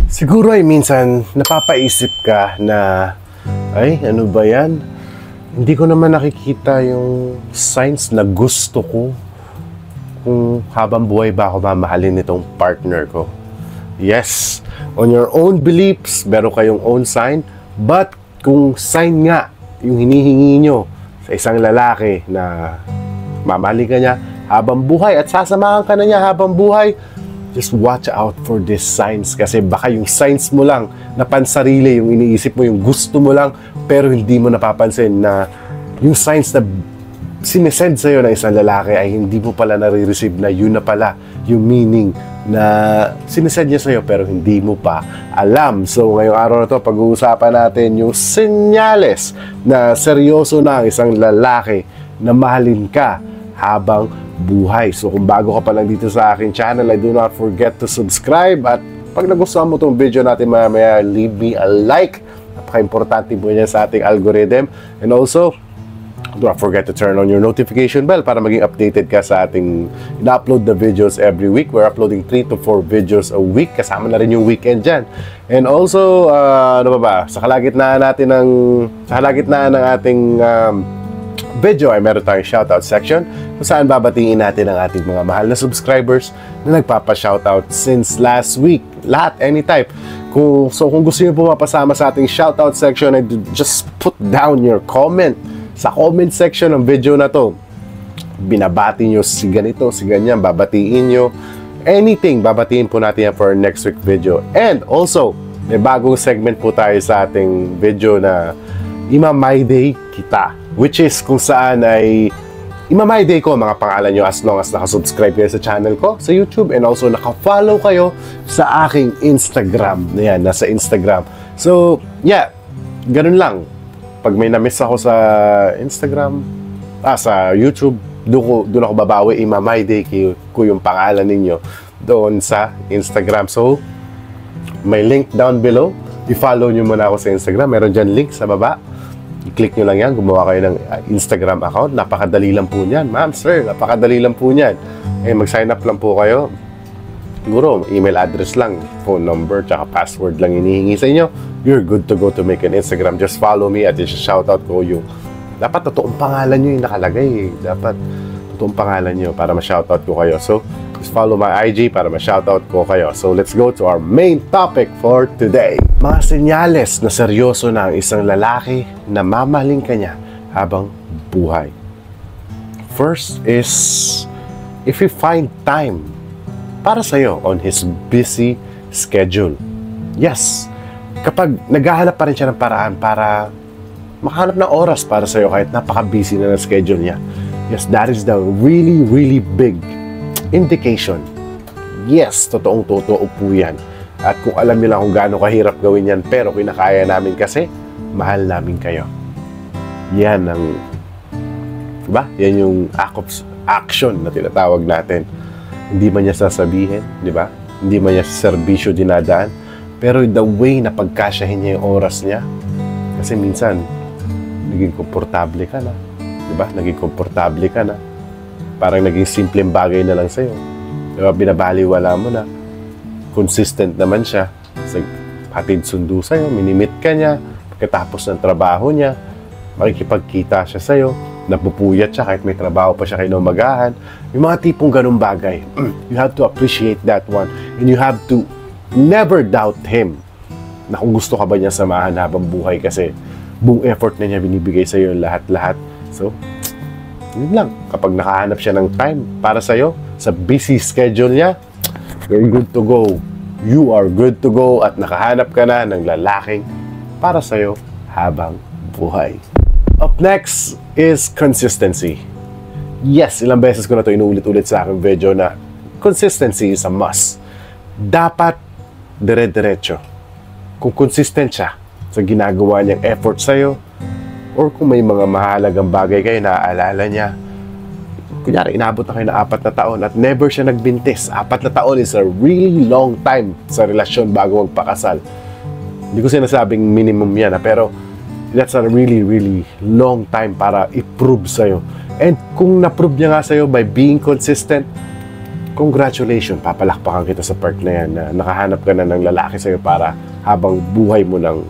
Siguro ay minsan napapaisip ka na, ay, ano ba yan? Hindi ko naman nakikita yung signs na gusto ko kung habang buhay ba ako mamahalin nitong partner ko. Yes, on your own beliefs, meron kayong own sign, but kung sign nga yung hinihingi nyo sa isang lalaki na mamahalin ka niya habang buhay at sasamahan ka na niya habang buhay, just watch out for these signs kasi baka yung signs mo lang na pansarili, yung iniisip mo, yung gusto mo lang pero hindi mo napapansin na yung signs na sinesend sa'yo ng isang lalaki ay hindi mo pala nare-receive, na yun na pala yung meaning na sinesend niya sa'yo pero hindi mo pa alam. So ngayong araw na to, pag-uusapan natin yung senyales na seryoso na ang isang lalaki na mahalin ka habang buhay. So kung bago ka pa lang dito sa aking channel, I do not forget to subscribe, at pag nagustuhan mo itong video natin mamaya, leave me a like. Napaka-importante po niya sa ating algorithm. And also, do not forget to turn on your notification bell para maging updated ka sa ating ina-upload na videos every week. We're uploading 3 to 4 videos a week. Kasama na rin yung weekend dyan. And also, ano ba? Sa kalagitnaan ng ating video ay meron tayong shoutout section kung saan babatiin natin ang ating mga mahal na subscribers na nagpapa-shoutout since last week. Lahat, any type. Kung gusto niyo po mapasama sa ating shoutout section, just put down your comment sa comment section ng video na to. Binabati nyo si ganito, si ganyan, babatiin nyo. Anything, babatiin po natin yan for our next week video. And also, may bagong segment po tayo sa ating video na Ima-My-Day Kita, which is kung saan ay Ima-My-Day ko mga pangalan nyo as long as nakasubscribe kayo sa channel ko sa YouTube and also nakafollow kayo sa aking Instagram. Ayan, nasa Instagram. So, yeah, ganun lang. Pag may na-miss ako sa Instagram, sa YouTube, doon ako babawi, Ima-My-Day ko yung pangalan ninyo doon sa Instagram. So, may link down below. I-follow nyo muna ako sa Instagram. Meron dyan link sa baba. I-click nyo lang yan. Gumawa kayo ng Instagram account. Napakadali lang po niyan. Ma'am, sir, napakadali lang po niyan. Mag-sign up lang po kayo. Siguro, email address lang, phone number, tsaka password lang inihingi sa inyo. You're good to go to make an Instagram. Just follow me at i-shoutout ko yung dapat totoong pangalan nyo yung nakalagay. Dapat totoong pangalan nyo para ma-shoutout ko kayo. So, just follow my IG para ma-shoutout ko kayo. So, let's go to our main topic for today. Mga senyales na seryoso na ang isang lalaki na mamahalin ka niya habang buhay. First is, if you find time para sa'yo on his busy schedule. Yes, kapag naghahanap pa rin siya ng paraan para makahanap ng oras para sa'yo kahit napaka-busy na ng schedule niya. Yes, that is the really, really big indication. Yes, totoong-totoo po yan. At kung alam niyo lang kung gaano kahirap gawin yan, pero kinakaya namin kasi mahal namin kayo. Yan ang, diba? Yan yung act of action na tinatawag natin. Hindi man niya sasabihin, diba? Hindi man niya sa serbisyo dinadaan, pero the way na pagkasyahin niya yung oras niya, kasi minsan naging komportable ka na, diba? Naging komportable ka na, parang naging simpleng bagay na lang sa'yo, diba? Binabaliwala mo na, consistent naman siya sa hatid sundo sa'yo, minimit ka niya, pagkatapos ng trabaho niya, makikipagkita siya sa'yo, napupuyat siya kahit may trabaho pa siya kinumagahan, yung mga tipong ganung bagay. You have to appreciate that one, and you have to never doubt him na kung gusto ka ba niya samahan habang buhay kasi buong effort na niya binibigay sa'yo lahat-lahat. So, yun lang. Kapag nakahanap siya ng time para sa'yo sa busy schedule niya, you're good to go. You are good to go at nakahanap ka na ng lalaking para sa'yo habang buhay. Up next is consistency. Yes, ilang beses ko na ito inuulit-ulit sa aking video na consistency is a must. Dapat dire-diretso. Kung consistent siya sa ginagawa niyang effort sa'yo, or kung may mga mahalagang bagay kayo na aalala niya, kunyari, inabot na kayo na 4 na taon at never siya nagbintis. 4 na taon is a really long time sa relasyon bago magpakasal. Hindi ko sinasabing minimum yan, pero that's a really, really long time para i-prove sa'yo. And kung na-prove niya nga sa'yo by being consistent, congratulations, papalakpakan kita sa part na yan na nakahanap ka na ng lalaki sa'yo para habang buhay mo ng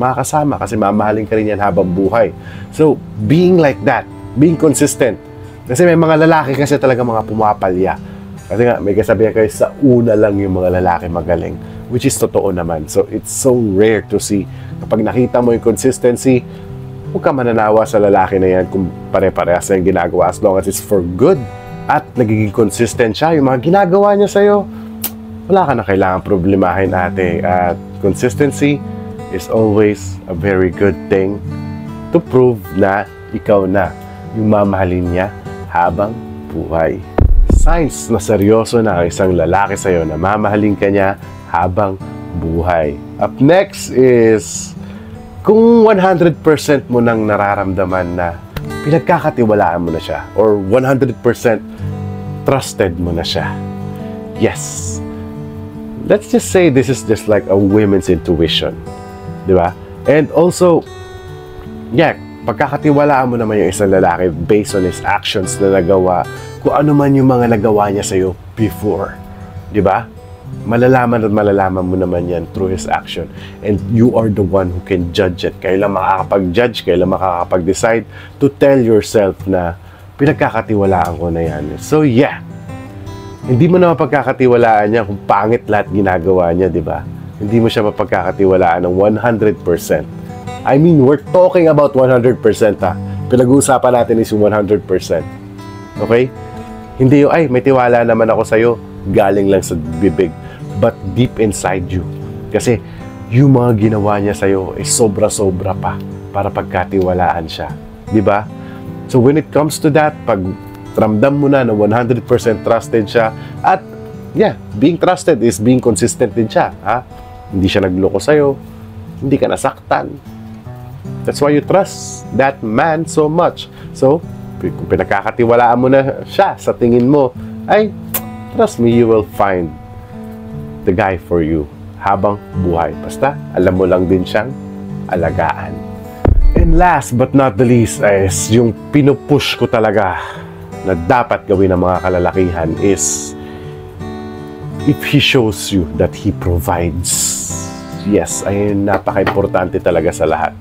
makakasama kasi mamahalin ka rin yan habang buhay. So, being like that, being consistent. Kasi may mga lalaki kasi talaga mga pumapalya. Kasi nga, may kasabihan kayo, sa una lang yung mga lalaki magaling. Which is totoo naman. So, it's so rare to see. Kapag nakita mo yung consistency, huwag ka mananawa sa lalaki na yan kung pare-parehas na yung ginagawa as long as it's for good. At nagiging consistent siya. Yung mga ginagawa niya sa'yo, wala ka na kailangan problemahin, ate. At consistency is always a very good thing to prove na ikaw na yung mamahalin niya habang buhay. Signs na seryoso na ang isang lalaki sa'yo na mamahalin ka niya habang buhay. Up next is kung 100% mo nang nararamdaman na pinagkakatiwalaan mo na siya or 100% trusted mo na siya. Yes. Let's just say this is just like a women's intuition. Di ba? And also, yeah, pagkakatiwalaan mo naman yung isang lalaki based on his actions na nagawa, kung ano man yung mga nagawa niya sa'yo before. Di ba? Malalaman at malalaman mo naman yan through his action. And you are the one who can judge it. Kailan makakapag-judge, kailan makakapag-decide to tell yourself na pinagkakatiwalaan ko na yan. So yeah, hindi mo na mapagkakatiwalaan niya kung pangit lahat ginagawa niya, di ba? Hindi mo siya mapagkakatiwalaan ng 100%. I mean, we're talking about 100% ha. Pinag-uusapan natin is yung 100%. Okay? Hindi yung, ay, may tiwala naman ako sa'yo. Galing lang sa bibig. But deep inside you. Kasi, yung mga ginawa niya sa'yo ay sobra-sobra pa para pagkatiwalaan siya. Di ba? So, when it comes to that, pag ramdam mo na 100% trusted siya, at, yeah, being trusted is being consistent din siya. Ha? Hindi siya nagloko sa'yo. Hindi ka nasaktan. That's why you trust that man so much. So, kung pinagkakatiwalaan mo na siya sa tingin mo, ay, trust me, you will find the guy for you habang buhay. Basta, alam mo lang din siyang alagaan. And last but not the least is yung pinupush ko talaga na dapat gawin ng mga kalalakihan is if he shows you that he provides. Yes, ay napaka-importante talaga sa lahat.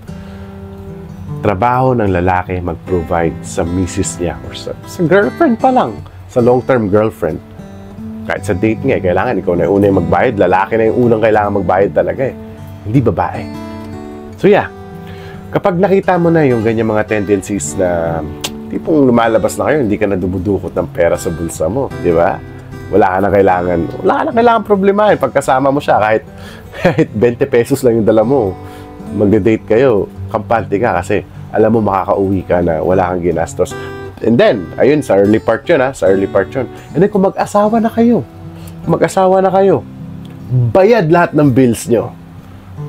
Trabaho ng lalaki mag-provide sa misis niya or sa girlfriend pa lang, sa long-term girlfriend. Kahit sa date nga, kailangan ikaw na yung una yung magbayad. Lalaki na yung unang kailangan magbayad talaga eh. Hindi babae. So yeah, kapag nakita mo na yung ganyan mga tendencies na tipong lumalabas na kayo, hindi ka na dumudukot ng pera sa bulsa mo, di ba? Wala ka na kailangan problemahin. Pagkasama mo siya, kahit 20 pesos lang yung dala mo, magde-date kayo, kampante ka kasi alam mo makakauwi ka na wala kang ginastos. And then, ayun, sa early part yun ha, sa early part yun. And then kung mag-asawa na kayo, bayad lahat ng bills nyo.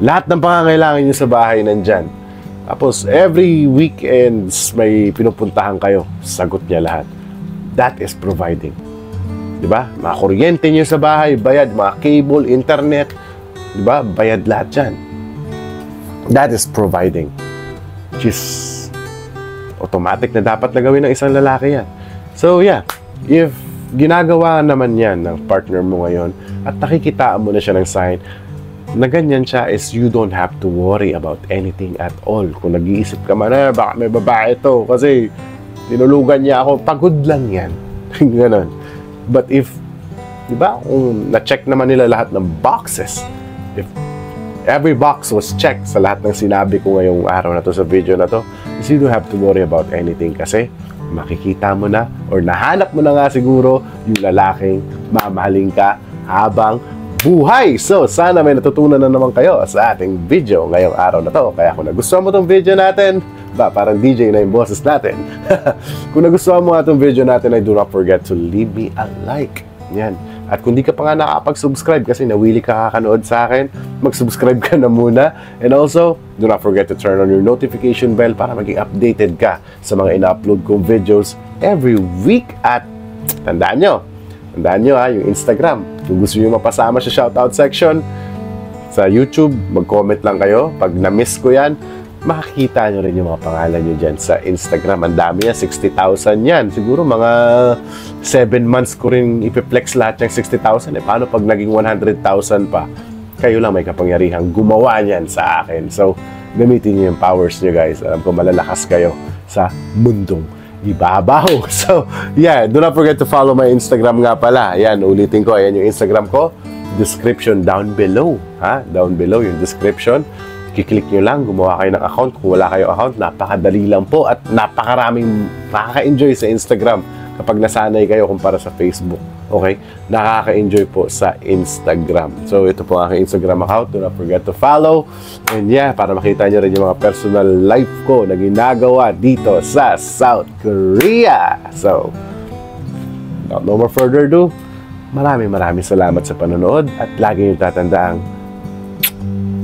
Lahat ng pangangailangan nyo sa bahay nandyan. Tapos, every weekends may pinupuntahan kayo, sagot niya lahat. That is providing. Diba? Mga kuryente nyo sa bahay, bayad. Mga cable, internet, diba? Bayad lahat dyan. That is providing. Which is automatic na dapat na gawin ng isang lalaki yan. So yeah, if ginagawa naman yan ng partner mo ngayon at nakikitaan mo na siya ng sign na ganyan siya, is you don't have to worry about anything at all. Kung nag-iisip ka man, baka may babae ito kasi tinulugan niya ako, pagod lang yan. Ganon. But if, diba, kung na-check naman nila lahat ng boxes, if every box was checked sa lahat ng sinabi ko ngayong araw na to sa video na to, you don't have to worry about anything kasi makikita mo na or nahanap mo na nga siguro yung lalaking mamahalin ka habang buhay. So, sana may natutunan na naman kayo sa ating video ngayong araw na to. Kaya kung nagustuhan mo tong video natin, parang DJ na yung boses natin. Kung nagustuhan mo itong video natin, ay do not forget to leave me a like. Yan. At kung di ka pa nga nakapag-subscribe kasi nawili ka kakanood sa akin, mag-subscribe ka na muna. And also, do not forget to turn on your notification bell para maging updated ka sa mga ina-upload kong videos every week. At tandaan nyo ha, yung Instagram. Kung gusto nyo mapasama sa shoutout section, sa YouTube, mag-comment lang kayo. Pag na-miss ko yan, makikita nyo rin yung mga pangalan nyo dyan sa Instagram. Ang dami yan, 60,000 yan. Siguro mga 7 months ko rin ipiplex lahat ng 60,000. Paano pag naging 100,000 pa? Kayo lang may kapangyarihang gumawa niyan sa akin. So, gamitin nyo yung powers nyo, guys. Alam ko malalakas kayo sa mundong ibabaw. So, yeah, do not forget to follow my Instagram nga pala. Yan, ulitin ko. Ayan yung Instagram ko. Description down below. Ha? Down below yung description. Kiklik nyo lang, gumawa kayo ng account. Kung wala kayo account, napakadali lang po at napakaraming makaka-enjoy sa Instagram kapag nasanay kayo kumpara sa Facebook. Okay? Nakaka-enjoy po sa Instagram. So, ito po ang aking Instagram account. Do not forget to follow. And yeah, para makita nyo rin yung mga personal life ko na ginagawa dito sa South Korea. So, without no more further ado, maraming salamat sa panonood at lagi nyo tatandaang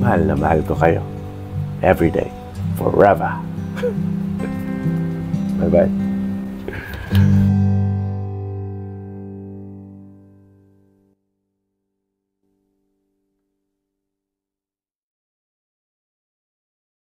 mahal na mahal ko kayo. Every day. Forever. Bye-bye.